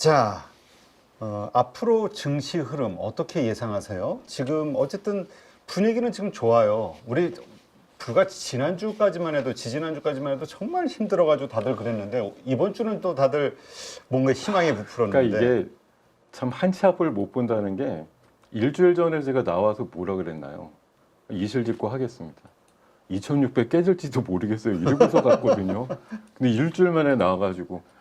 자, 앞으로 증시 흐름 어떻게 예상하세요? 지금 어쨌든 분위기는 지금 좋아요. 우리 불과 지난주까지만 해도 지지난주까지만 해도 정말 힘들어가지고 다들 그랬는데 이번 주는 또 다들 뭔가 희망이 부풀었는데. 그러니까 이게 참 한치 앞을 못 본다는 게 일주일 전에 제가 나와서 뭐라 그랬나요? 이실직고 하겠습니다. 2600 깨질지도 모르겠어요. 이러고서 갔거든요. 근데 일주일 만에 나와가지고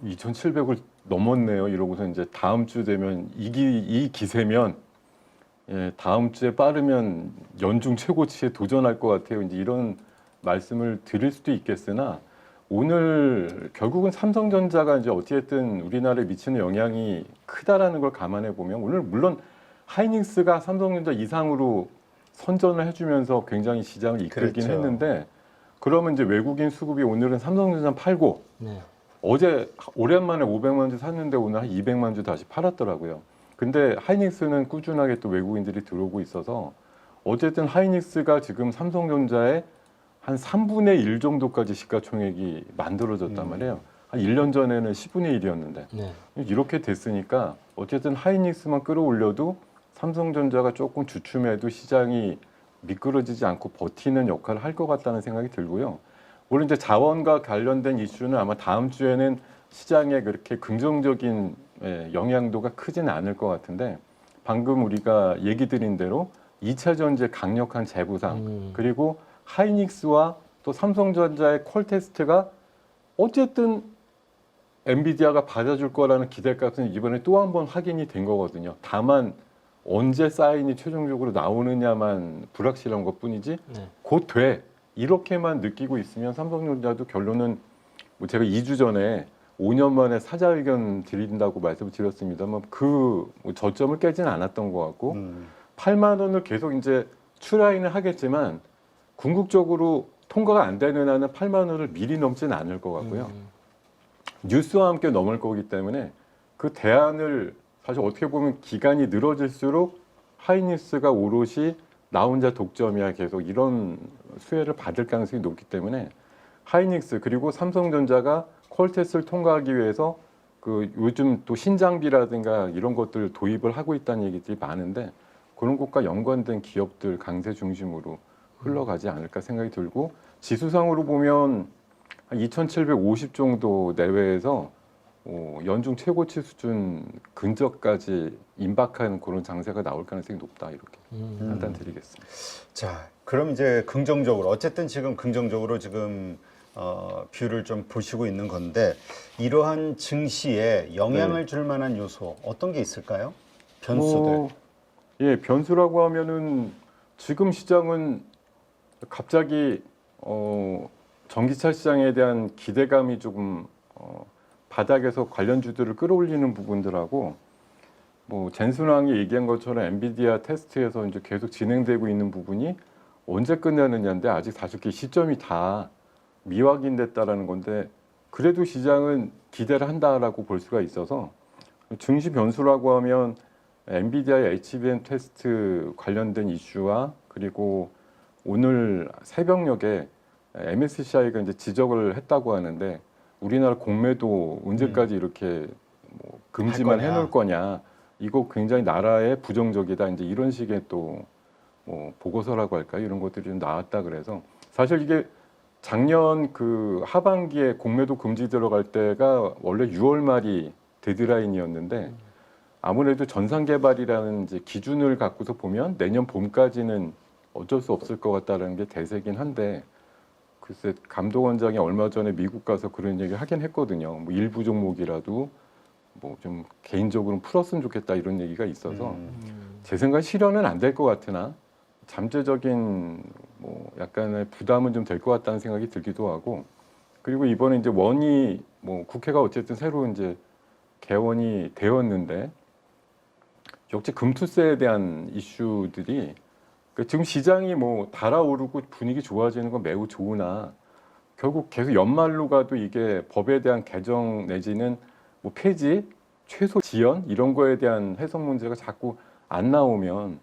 2700을 넘었네요. 이러고서 이제 다음 주 되면 이 기세면 다음 주에 빠르면 연중 최고치에 도전할 것 같아요. 이제 이런 말씀을 드릴 수도 있겠으나 오늘 결국은 삼성전자가 이제 어찌됐든 우리나라에 미치는 영향이 크다라는 걸 감안해 보면 오늘 물론 하이닉스가 삼성전자 이상으로 선전을 해주면서 굉장히 시장을 이끌긴 그렇죠. 했는데 그러면 이제 외국인 수급이 오늘은 삼성전자 팔고 네. 어제 오랜만에 500만 주 샀는데 오늘 한 200만 주 다시 팔았더라고요. 근데 하이닉스는 꾸준하게 또 외국인들이 들어오고 있어서 어쨌든 하이닉스가 지금 삼성전자의 한 3분의 1 정도까지 시가총액이 만들어졌단 말이에요. 한 1년 전에는 10분의 1이었는데 네. 이렇게 됐으니까 어쨌든 하이닉스만 끌어올려도 삼성전자가 조금 주춤해도 시장이 미끄러지지 않고 버티는 역할을 할 것 같다는 생각이 들고요. 물론 이제 자원과 관련된 이슈는 아마 다음 주에는 시장에 그렇게 긍정적인 영향도가 크지는 않을 것 같은데 방금 우리가 얘기 드린 대로 2차 전지의 강력한 재부상 그리고 하이닉스와 또 삼성전자의 콜 테스트가 어쨌든 엔비디아가 받아줄 거라는 기대값은 이번에 또 한 번 확인이 된 거거든요. 다만 언제 사인이 최종적으로 나오느냐만 불확실한 것뿐이지 네. 곧 돼. 이렇게만 느끼고 있으면 삼성전자도 결론은 뭐 제가 2주 전에 5년 만에 사자의견 드린다고 말씀을 드렸습니다만 그 저점을 깨지는 않았던 것 같고 8만 원을 계속 이제 추라이는 하겠지만 궁극적으로 통과가 안 되는 한은 8만 원을 미리 넘지는 않을 것 같고요. 뉴스와 함께 넘을 거기 때문에 그 대안을 사실 어떻게 보면 기간이 늘어질수록 하이닉스가 오롯이 나 혼자 독점이야 계속 이런 수혜를 받을 가능성이 높기 때문에 하이닉스 그리고 삼성전자가 콜테스트를 통과하기 위해서 그 요즘 또 신장비라든가 이런 것들 도입을 하고 있다는 얘기들이 많은데 그런 것과 연관된 기업들 강세 중심으로 흘러가지 않을까 생각이 들고 지수상으로 보면 한 2750 정도 내외에서 연중 최고치 수준 근접까지 임박하는 그런 장세가 나올 가능성이 높다 이렇게 판단 드리겠습니다. 자, 그럼 이제 긍정적으로 어쨌든 지금 긍정적으로 지금 뷰를 좀 보시고 있는 건데 이러한 증시에 영향을 줄 만한 요소 어떤 게 있을까요? 변수들. 예, 변수라고 하면은 지금 시장은 갑자기 전기차 시장에 대한 기대감이 조금 바닥에서 관련주들을 끌어올리는 부분들하고 뭐 젠순왕이 얘기한 것처럼 엔비디아 테스트에서 이제 계속 진행되고 있는 부분이 언제 끝나느냐인데 아직 사실 그 시점이 다 미확인됐다라는 건데 그래도 시장은 기대를 한다라고 볼 수가 있어서 증시 변수라고 하면 엔비디아의 HBM 테스트 관련된 이슈와 그리고 오늘 새벽녘에 MSCI가 이제 지적을 했다고 하는데 우리나라 공매도 언제까지 이렇게 뭐 금지만 해놓을 거냐 이거 굉장히 나라에 부정적이다 이제 이런 식의 또 뭐 보고서라고 할까요 이런 것들이 좀 나왔다 그래서 사실 이게 작년 그 하반기에 공매도 금지 들어갈 때가 원래 6월 말이 데드라인이었는데 아무래도 전산개발이라는 이제 기준을 갖고서 보면 내년 봄까지는 어쩔 수 없을 것 같다는 게 대세긴 한데 글쎄 감독원장이 얼마 전에 미국 가서 그런 얘기 하긴 했거든요. 뭐 일부 종목이라도 뭐 좀 개인적으로 풀었으면 좋겠다 이런 얘기가 있어서 제 생각 실현은 안 될 것 같으나 잠재적인 뭐 약간의 부담은 좀 될 것 같다는 생각이 들기도 하고 그리고 이번에 이제 원이 뭐 국회가 어쨌든 새로 이제 개원이 되었는데 역시 금투세에 대한 이슈들이 지금 시장이 뭐 달아오르고 분위기 좋아지는 건 매우 좋으나 결국 계속 연말로 가도 이게 법에 대한 개정 내지는 뭐 폐지, 최소 지연 이런 거에 대한 해석 문제가 자꾸 안 나오면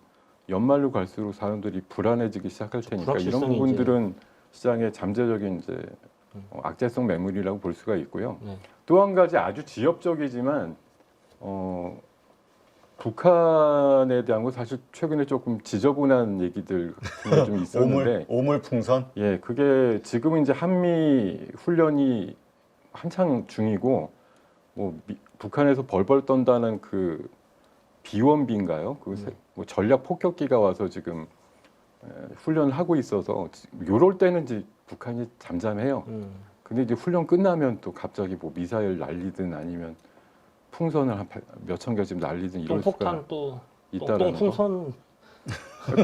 연말로 갈수록 사람들이 불안해지기 시작할 테니까 이런 부분들은 시장의 잠재적인 이제 악재성 매물이라고 볼 수가 있고요. 또 한 가지 아주 지엽적이지만 북한에 대한 거 사실 최근에 조금 지저분한 얘기들 같은 게 좀 있었는데 오물풍선. 예, 그게 지금은 이제 한미 훈련이 한창 중이고 뭐 북한에서 벌벌 떤다는 그 비원비인가요? 뭐 전략 폭격기가 와서 지금 훈련을 하고 있어서 요럴 때는 이제 북한이 잠잠해요. 근데 이제 훈련 끝나면 또 갑자기 뭐 미사일 날리든 아니면 풍선을 한 몇천 개 지금 날리든 이럴 수가 폭탄 또 있다라는 거. 풍선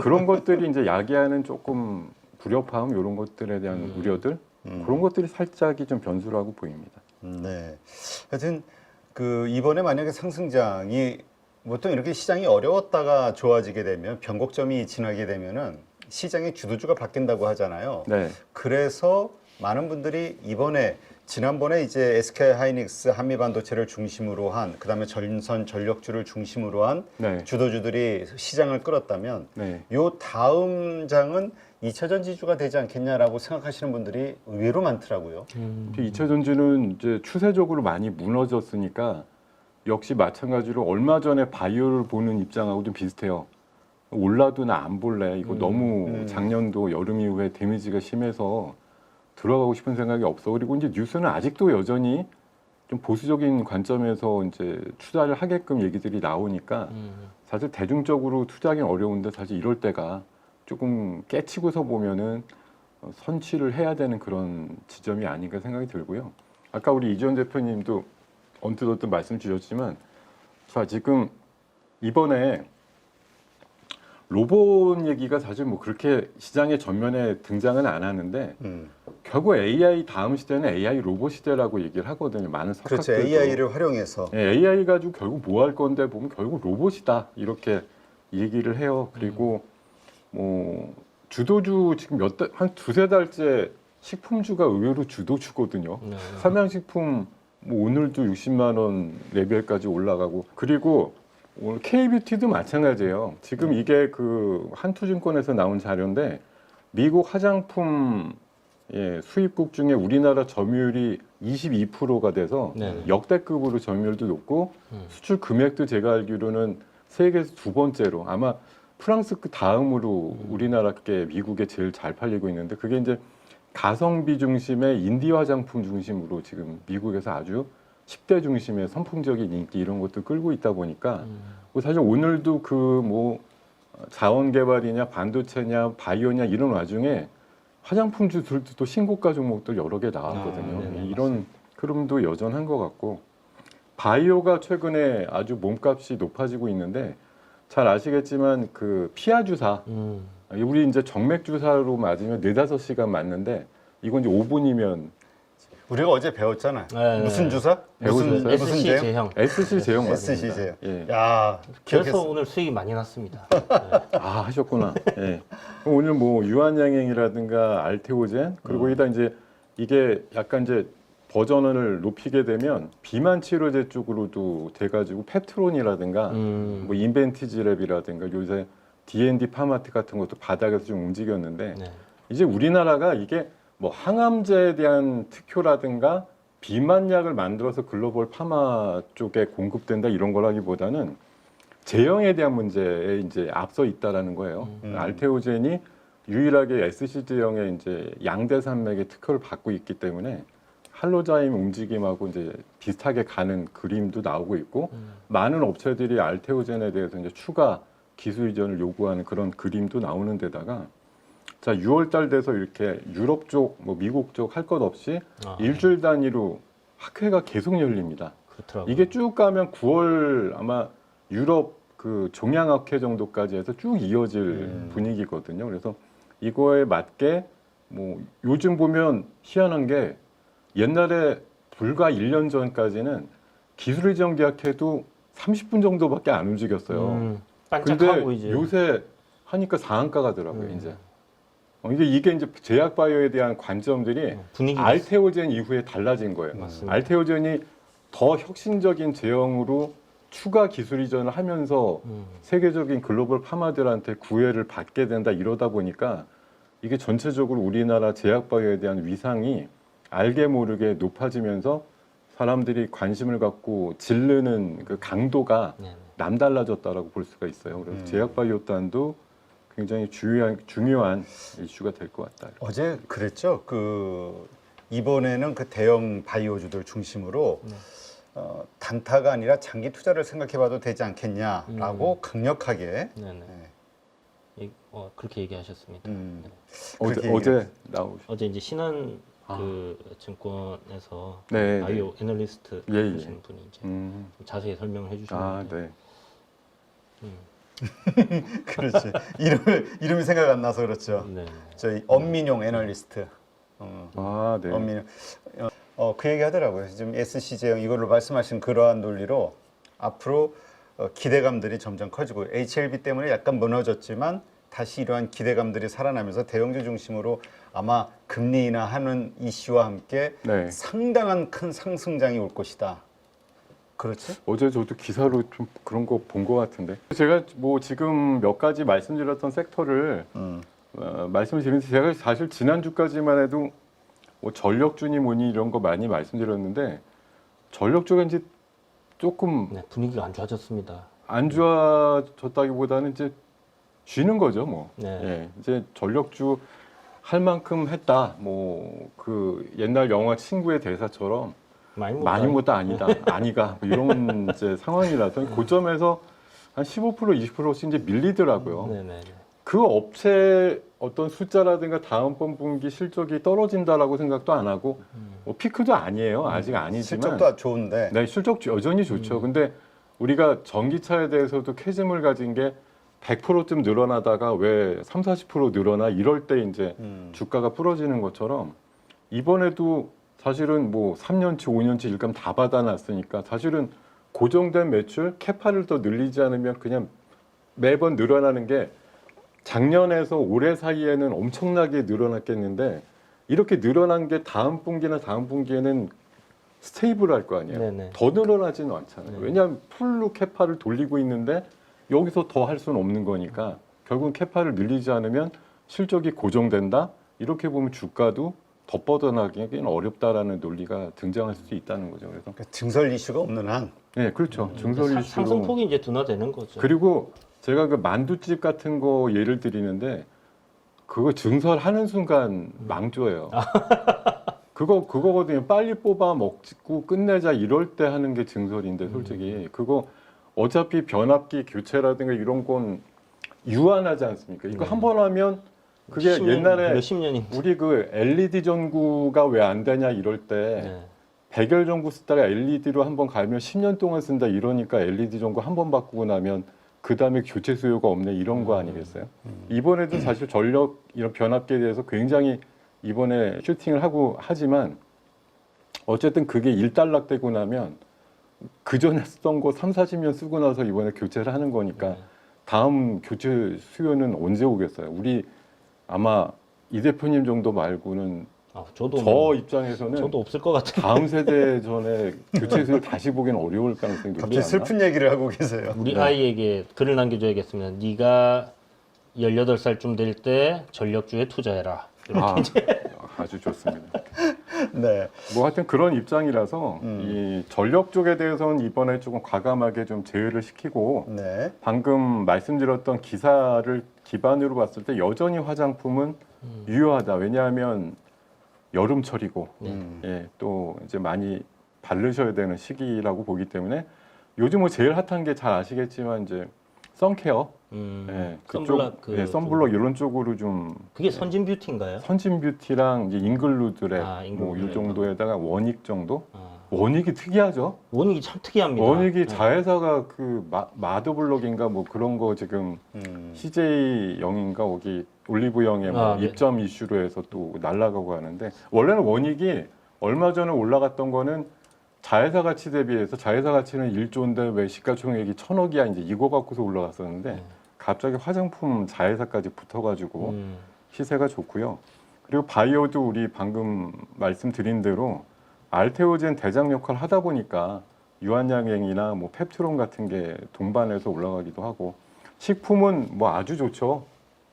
그런 것들이 이제 야기하는 조금 불협화음 이런 것들에 대한 우려들 그런 것들이 살짝이 좀 변수라고 보입니다. 네. 하여튼 그 이번에 만약에 상승장이 보통 이렇게 시장이 어려웠다가 좋아지게 되면 변곡점이 지나게 되면은 시장의 주도주가 바뀐다고 하잖아요. 네, 그래서 많은 분들이 이번에 지난번에 이제 SK 하이닉스 한미반도체를 중심으로 한 그다음에 전선 전력주를 중심으로 한 네, 주도주들이 시장을 끌었다면 네. 요 다음 장은 2차 전지주가 되지 않겠냐라고 생각하시는 분들이 의외로 많더라고요. 2차 전지는 이제 추세적으로 많이 무너졌으니까 역시 마찬가지로 얼마 전에 바이오를 보는 입장하고 좀 비슷해요. 올라도 나 안 볼래. 이거 너무 작년도 여름 이후에 데미지가 심해서 들어가고 싶은 생각이 없어. 그리고 이제 뉴스는 아직도 여전히 좀 보수적인 관점에서 이제 투자를 하게끔 얘기들이 나오니까 사실 대중적으로 투자하기는 어려운데 사실 이럴 때가 조금 깨치고서 보면은 선취를 해야 되는 그런 지점이 아닌가 생각이 들고요. 아까 우리 이지원 대표님도 언뜻 말씀 주셨지만 자 지금 이번에 로봇 얘기가 사실 뭐 그렇게 시장의 전면에 등장은 안 하는데 결국 AI 다음 시대는 AI 로봇 시대라고 얘기를 하거든요. 많은 그렇죠. 석학들도. AI를 활용해서. 예, AI 가지고 결국 뭐 할 건데 보면 결국 로봇이다 이렇게 얘기를 해요. 그리고 뭐 주도주 지금 한 두세 달째 식품주가 의외로 주도주거든요. 네. 삼양식품 뭐 오늘도 60만 원 레벨까지 올라가고 그리고 오늘 K뷰티도 마찬가지예요. 지금 이게 그 한투증권에서 나온 자료인데 미국 화장품 수입국 중에 우리나라 점유율이 22%가 돼서 네. 역대급으로 점유율도 높고 수출 금액도 제가 알기로는 세계에서 두 번째로 아마 프랑스 그 다음으로 우리나라께 미국에 제일 잘 팔리고 있는데 그게 이제 가성비 중심의 인디 화장품 중심으로 지금 미국에서 아주 10대 중심의 선풍적인 인기 이런 것도 끌고 있다 보니까 사실 오늘도 그 뭐 자원 개발이냐 반도체냐 바이오냐 이런 와중에 화장품주들도 또 신고가 종목들 여러 개 나왔거든요. 네네, 이런 흐름도 여전한 것 같고 바이오가 최근에 아주 몸값이 높아지고 있는데 잘 아시겠지만 그 피하 주사 우리 이제 정맥 주사로 맞으면 4-5시간 맞는데 이건 이제 5분이면 우리가 어제 배웠잖아. 네, 무슨 네. 주사? 무슨 배우셨어요? 무슨 SC 제형? 제형. SC 제형 SC 맞습니다. 제형. 예. 야, 그래서 기억했어. 오늘 수익이 많이 났습니다. 아 하셨구나. 예. 그럼 오늘 뭐 유한양행이라든가 알테오젠 그리고 거기다 이제 이게 약간 이제 버전을 높이게 되면 비만 치료제 쪽으로도 돼가지고 펩트론이라든가 뭐 인벤티지랩이라든가 요새 D&D 파마트 같은 것도 바닥에서 좀 움직였는데 네. 이제 우리나라가 이게 뭐 항암제에 대한 특효라든가 비만약을 만들어서 글로벌 파마 쪽에 공급된다 이런 거라기보다는 제형에 대한 문제에 이제 앞서 있다라는 거예요. 알테오젠이 유일하게 SC 제형의 이제 양대 산맥의 특허를 받고 있기 때문에 할로자임 움직임하고 이제 비슷하게 가는 그림도 나오고 있고 많은 업체들이 알테오젠에 대해서 이제 추가 기술 이전을 요구하는 그런 그림도 나오는 데다가 자 6월 달 돼서 이렇게 유럽 쪽, 뭐 미국 쪽 할 것 없이 일주일 단위로 학회가 계속 열립니다. 그렇더라고요. 이게 쭉 가면 9월 아마 유럽 그 종양학회 정도까지 해서 쭉 이어질 분위기거든요. 그래서 이거에 맞게 뭐 요즘 보면 희한한 게 옛날에 불과 1년 전까지는 기술 이전 계약해도 30분 정도밖에 안 움직였어요. 근데 반짝하고 이제 요새 하니까 상한가 가더라고요, 이제. 이게 이제 제약 바이오에 대한 관점들이 분위기 알테오젠 이후에 달라진 거예요. 맞습니다. 알테오젠이 더 혁신적인 제형으로 추가 기술 이전을 하면서 세계적인 글로벌 파마들한테 구애를 받게 된다 이러다 보니까 이게 전체적으로 우리나라 제약 바이오에 대한 위상이 알게 모르게 높아지면서 사람들이 관심을 갖고 질르는 그 강도가 네. 남달라졌다라고 볼 수가 있어요. 그래서 제약바이오단도 굉장히 중요한 이슈가 될 것 같다. 어제 그랬죠. 이번에는 그 대형 바이오주들 중심으로 네. 단타가 아니라 장기 투자를 생각해봐도 되지 않겠냐라고 강력하게. 네네. 네. 그렇게 얘기하셨습니다. 음. 네. 그렇게 어제 나오셨. 어제 이제 신한 그 증권에서 네, 바이오 애널리스트 예, 예. 하시는 분이 이제 좀 자세히 설명을 아, 해주셨는데 네. 그렇지. 이름이 생각 안 나서 그렇죠. 네. 저희 엄민용 애널리스트. 아, 네. 엄민용. 그 얘기 하더라고요. 지금 SC제형 이걸로 말씀하신 그러한 논리로 앞으로 기대감들이 점점 커지고 HLB 때문에 약간 무너졌지만 다시 이러한 기대감들이 살아나면서 대형주 중심으로 아마 금리 인하하는 이슈와 함께 네. 상당한 큰 상승장이 올 것이다. 그렇지? 어제 저도 기사로 좀 그런 거 본 것 같은데. 제가 뭐 지금 몇 가지 말씀드렸던 섹터를 말씀을 드리면서 제가 사실 지난주까지만 해도 뭐 전력주니 뭐니 이런 거 많이 말씀드렸는데 전력주가 이제 조금 네, 분위기가 안 좋아졌습니다. 안 좋아졌다기보다는 이제 쉬는 거죠, 뭐. 네. 예, 이제 전력주 할 만큼 했다. 뭐 그 옛날 영화 친구의 대사처럼 많이 못다 아니다, 아니가 뭐 이런 이제 상황이라서 고점에서 한 15% 20%씩 이제 밀리더라고요. 네네. 그 업체 어떤 숫자라든가 다음번 분기 실적이 떨어진다라고 생각도 안 하고 뭐 피크도 아니에요. 아직 아니지만 실적도 좋은데. 네, 실적 여전히 좋죠. 근데 우리가 전기차에 대해서도 캐즘을 가진 게 100%쯤 늘어나다가 왜 3, 40% 늘어나 이럴 때 이제 주가가 부러지는 것처럼 이번에도 사실은 뭐 3년치, 5년치 일감 다 받아놨으니까 사실은 고정된 매출 캐파를 더 늘리지 않으면 그냥 매번 늘어나는 게 작년에서 올해 사이에는 엄청나게 늘어났겠는데 이렇게 늘어난 게 다음 분기나 다음 분기에는 스테이블할 거 아니에요. 네네. 더 늘어나지는 않잖아요. 네. 왜냐하면 풀로 캐파를 돌리고 있는데 여기서 더 할 수는 없는 거니까 결국은 캐파를 늘리지 않으면 실적이 고정된다. 이렇게 보면 주가도 더 뻗어나기는 어렵다라는 논리가 등장할 수 있다는 거죠. 그래서 그러니까 증설 이슈가 없는 한. 네, 그렇죠. 증설 이슈로 상승폭이 이제 둔화되는 거죠. 그리고 제가 그 만두집 같은 거 예를 드리는데 그거 증설하는 순간 망조예요. 그거거든요. 빨리 뽑아 먹고 끝내자 이럴 때 하는 게 증설인데 솔직히 그거 어차피 변압기 교체라든가 이런 건 유한하지 않습니까? 이거 네. 한 번 하면 그게 옛날에 몇십 년이 우리 그 LED 전구가 왜 안 되냐 이럴 때 네. 백열 전구 쓰다가 LED로 한 번 갈면 10년 동안 쓴다 이러니까 LED 전구 한 번 바꾸고 나면 그 다음에 교체 수요가 없네 이런 거 아니겠어요? 이번에도 사실 전력 이런 변압기에 대해서 굉장히 이번에 슈팅을 하고 하지만 어쨌든 그게 일단락되고 나면 그 전에 쓰던 거 3, 40년 쓰고 나서 이번에 교체를 하는 거니까 네. 다음 교체 수요는 언제 오겠어요? 우리 아마 이 대표님 정도 말고는 저도 저 입장에서는 저도 없을 것 같아요. 다음 세대 전에 교체 수요 다시 보기는 어려울 가능성이 높지 갑자기 않나? 슬픈 얘기를 하고 계세요. 우리 네. 아이에게 글을 남겨줘야겠습니다. 네가 18살쯤 될 때 전력주에 투자해라. 아주 좋습니다. 네. 뭐 하여튼 그런 입장이라서 이 전력 쪽에 대해서는 이번에 조금 과감하게 좀 제외를 시키고 네. 방금 말씀드렸던 기사를 기반으로 봤을 때 여전히 화장품은 유효하다. 왜냐하면 여름철이고 예, 또 이제 많이 바르셔야 되는 시기라고 보기 때문에 요즘 뭐 제일 핫한 게 잘 아시겠지만 이제 선케어, 예, 선블락 예, 선블럭 이런 쪽으로 좀 그게 선진 뷰티인가요? 선진 뷰티랑 이제 잉글루드랩 뭐 이 잉글루드랩. 정도에다가 원익 정도. 아, 원익이 특이하죠. 원익이 참 특이합니다. 원익이 자회사가 그 마더블록인가 뭐 그런 거 지금 CJ 영인가 거기 올리브영에 뭐 네. 입점 이슈로 해서 또 날아가고 하는데 원래는 원익이 얼마 전에 올라갔던 거는 자회사 가치 대비해서 자회사 가치는 1조인데 왜 시가총액이 1,000억이야 이제 이거 갖고서 올라갔었는데 갑자기 화장품 자회사까지 붙어가지고 시세가 좋고요. 그리고 바이오도 우리 방금 말씀드린 대로 알테오젠 대장 역할 하다 보니까 유한양행이나 뭐 펩트론 같은 게 동반해서 올라가기도 하고 식품은 뭐 아주 좋죠.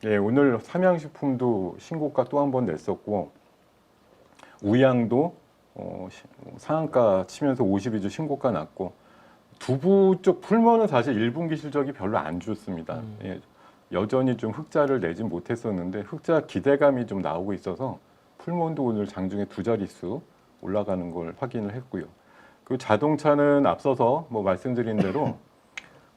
예, 오늘 삼양식품도 신고가 또 한 번 냈었고 우양도 상한가 치면서 52주 신고가 났고 두부 쪽 풀머는 사실 1분기 실적이 별로 안 좋습니다. 예, 여전히 좀 흑자를 내진 못했었는데 흑자 기대감이 좀 나오고 있어서 풀몬도 오늘 장중에 두 자릿수 올라가는 걸 확인을 했고요. 그리고 자동차는 앞서서 뭐 말씀드린 대로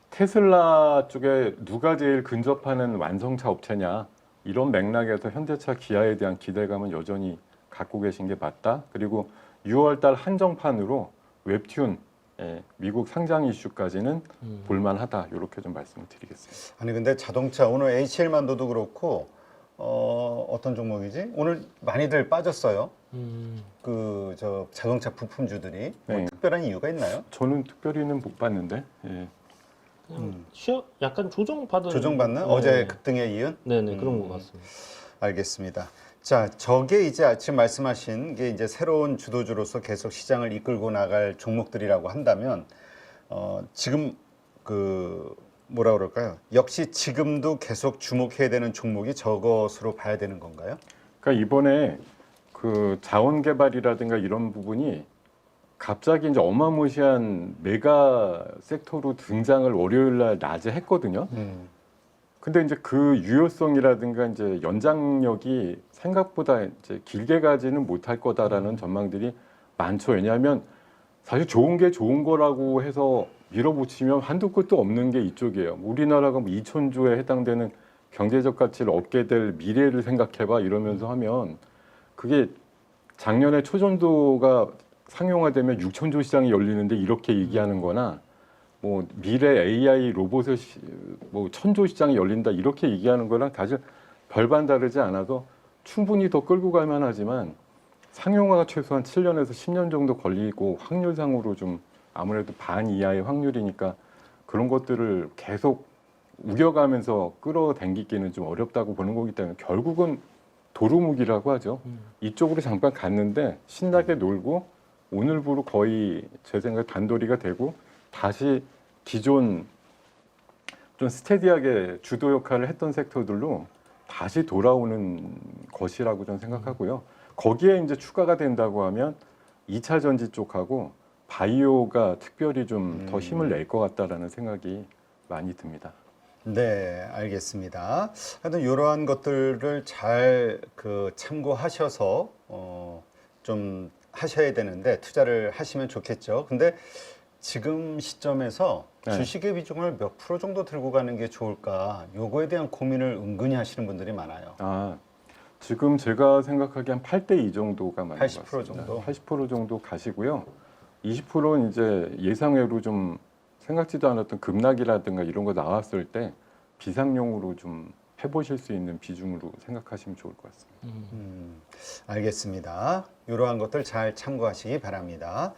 테슬라 쪽에 누가 제일 근접하는 완성차 업체냐 이런 맥락에서 현대차, 기아에 대한 기대감은 여전히 갖고 계신 게 맞다. 그리고 6월달 한정판으로 웹튠 미국 상장 이슈까지는 볼만하다. 이렇게 좀 말씀을 드리겠습니다. 아니 근데 자동차 오늘 HL만도도 그렇고 어떤 종목이지? 오늘 많이들 빠졌어요. 그 저 자동차 부품주들이 뭐 네. 특별한 이유가 있나요? 저는 특별히는 못 봤는데 약간 조정받은 조정받는 네. 어제 급등에 이은? 네네 그런 것 같습니다. 알겠습니다. 자, 저게 이제 지금 말씀하신 게 이제 새로운 주도주로서 계속 시장을 이끌고 나갈 종목들이라고 한다면 지금 그 뭐라 그럴까요? 역시 지금도 계속 주목해야 되는 종목이 저것으로 봐야 되는 건가요? 그러니까 이번에 그 자원 개발이라든가 이런 부분이 갑자기 이제 어마무시한 메가 섹터로 등장을 월요일 날 낮에 했거든요. 근데 이제 그 유효성이라든가 이제 연장력이 생각보다 이제 길게 가지는 못할 거다라는 전망들이 많죠. 왜냐하면 사실 좋은 게 좋은 거라고 해서 밀어붙이면 한두 끝도 없는 게 이쪽이에요. 우리나라가 뭐 2,000조에 해당되는 경제적 가치를 얻게 될 미래를 생각해봐 이러면서 하면 그게 작년에 초전도가 상용화되면 6,000조 시장이 열리는데 이렇게 얘기하는 거나 뭐 미래 AI 로봇의 뭐 1,000조 시장이 열린다 이렇게 얘기하는 거랑 사실 별반 다르지 않아서 충분히 더 끌고 갈 만하지만 상용화가 최소한 7년에서 10년 정도 걸리고 확률상으로 좀 아무래도 반 이하의 확률이니까 그런 것들을 계속 우겨가면서 끌어당기기는 좀 어렵다고 보는 거기 때문에 결국은 도루묵이라고 하죠. 이쪽으로 잠깐 갔는데 신나게 놀고 오늘부로 거의 제 생각에 단도리가 되고 다시 기존 좀 스테디하게 주도 역할을 했던 섹터들로 다시 돌아오는 것이라고 저는 생각하고요. 거기에 이제 추가가 된다고 하면 2차 전지 쪽하고 바이오가 특별히 좀 더 힘을 낼 것 같다라는 생각이 많이 듭니다. 네, 알겠습니다. 하여튼 이러한 것들을 잘 그 참고하셔서 좀 하셔야 되는데 투자를 하시면 좋겠죠. 근데 지금 시점에서 네. 주식의 비중을 몇 프로 정도 들고 가는 게 좋을까? 요거에 대한 고민을 은근히 하시는 분들이 많아요. 아, 지금 제가 생각하기에 한 8대 2 정도가 맞는 것 80% 같습니다. 정도? 80% 정도 가시고요. 20%는 이제 예상외로 좀 생각지도 않았던 급락이라든가 이런 거 나왔을 때 비상용으로 좀 해보실 수 있는 비중으로 생각하시면 좋을 것 같습니다. 알겠습니다. 이러한 것들 잘 참고하시기 바랍니다.